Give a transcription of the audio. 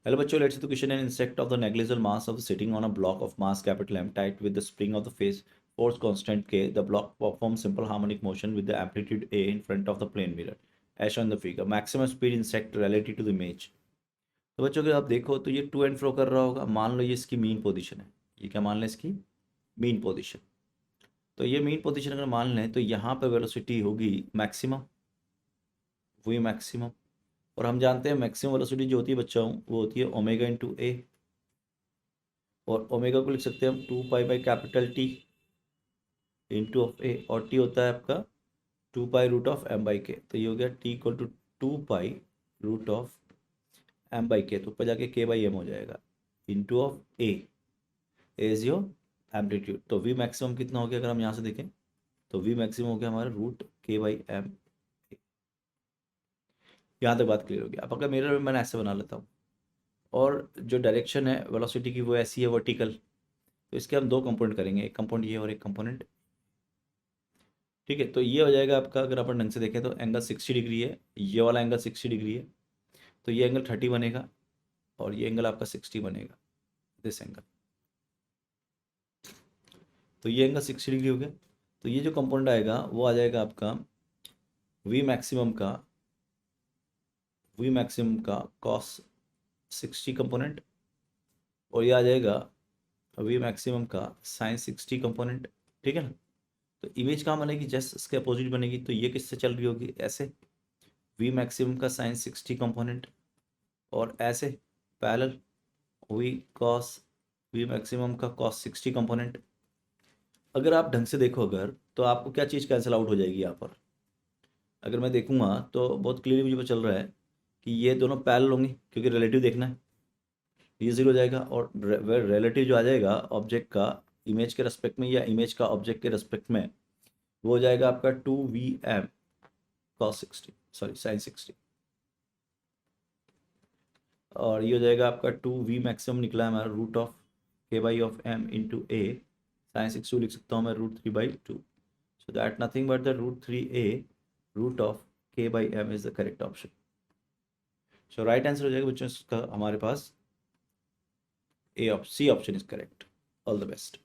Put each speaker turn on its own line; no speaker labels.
Hello बच्चों, let's see the question. An insect of the negligible mass of sitting on a block of mass capital M tight with the spring of the face force constant K. The block performs simple harmonic motion with the amplitude A in front of the plane mirror as shown in the figure. Maximum speed insect relative to the image. तो बच्चों अगर आप देखो तो ये to and fro कर रहा होगा. मान लो ये इसकी मीन पोजीशन है. ये क्या मान लें, इसकी मीन पोजीशन. तो ये मीन पोजीशन अगर मान लें तो यहाँ पे वेलोसिटी होगी मैक्सिमम, वही मैक्सिमम. और हम जानते हैं मैक्सिमम वेलोसिटी जो होती है बच्चों वो होती है ओमेगा इंटू ए. और ओमेगा को लिख सकते हैं हम 2 pi by T into of a, और टी होता है आपका 2 पाई रूट ऑफ m/k. तो ये हो गया T equal to 2 pi root of m/k. तो ऊपर जाके k/m हो जाएगा into of A is your amplitude. तो वी मैक्सिमम कितना हो गया अगर हम यहाँ से देखें तो वी मैक्सिमम हो गया हमारा √k/m. यहाँ तक बात क्लियर हो गया. अब अगर मेरे में मैंने ऐसे बना लेता हूँ और जो डायरेक्शन है वेलोसिटी की वो ऐसी है वर्टिकल, तो इसके हम दो कंपोनेंट करेंगे, एक कंपोनेंट ये और एक कंपोनेंट. ठीक है, तो ये हो जाएगा आपका. अगर अपन ढंग से देखें तो एंगल 60 डिग्री है, ये वाला एंगल 60 डिग्री है. तो ये एंगल 30 बनेगा और ये एंगल आपका 60 बनेगा, दिस एंगल. तो ये एंगल 60 डिग्री हो गया. तो ये जो कंपोनेंट आएगा वो आ जाएगा आपका वी मैक्सिमम का कॉस 60 कंपोनेंट, और ये आ जाएगा वी मैक्सिमम का साइन 60 कंपोनेंट. ठीक है ना. तो इमेज कहाँ बनेगी, जस्ट इसके अपोजिट बनेगी. तो ये किससे चल रही होगी, ऐसे वी मैक्सिमम का साइन 60 कंपोनेंट, और ऐसे पैरेलल वी मैक्सिमम का कॉस 60 कंपोनेंट. अगर आप ढंग से देखो अगर तो आपको क्या चीज़ कैंसिल आउट हो जाएगी यहाँ पर. अगर मैं देखूंगा तो बहुत क्लियरली मुझे पता चल रहा है कि ये दोनों पैरेलल होंगे क्योंकि रिलेटिव देखना है. ये जीरो हो जाएगा और रिलेटिव जो आ जाएगा ऑब्जेक्ट का इमेज के रेस्पेक्ट में या इमेज का ऑब्जेक्ट के रेस्पेक्ट में, वो हो जाएगा आपका 2Vm cos 60, सॉरी साइन 60. और ये हो जाएगा आपका 2V मैक्सिमम निकला है हमारा √k/m इंटू ए साइन 60 लिख सकता हूँ मैं √3/2. So that nothing but the √3a √k/m is the correct option. So right answer हो जाएगा बच्चों इसका हमारे पास C option is correct. All the best.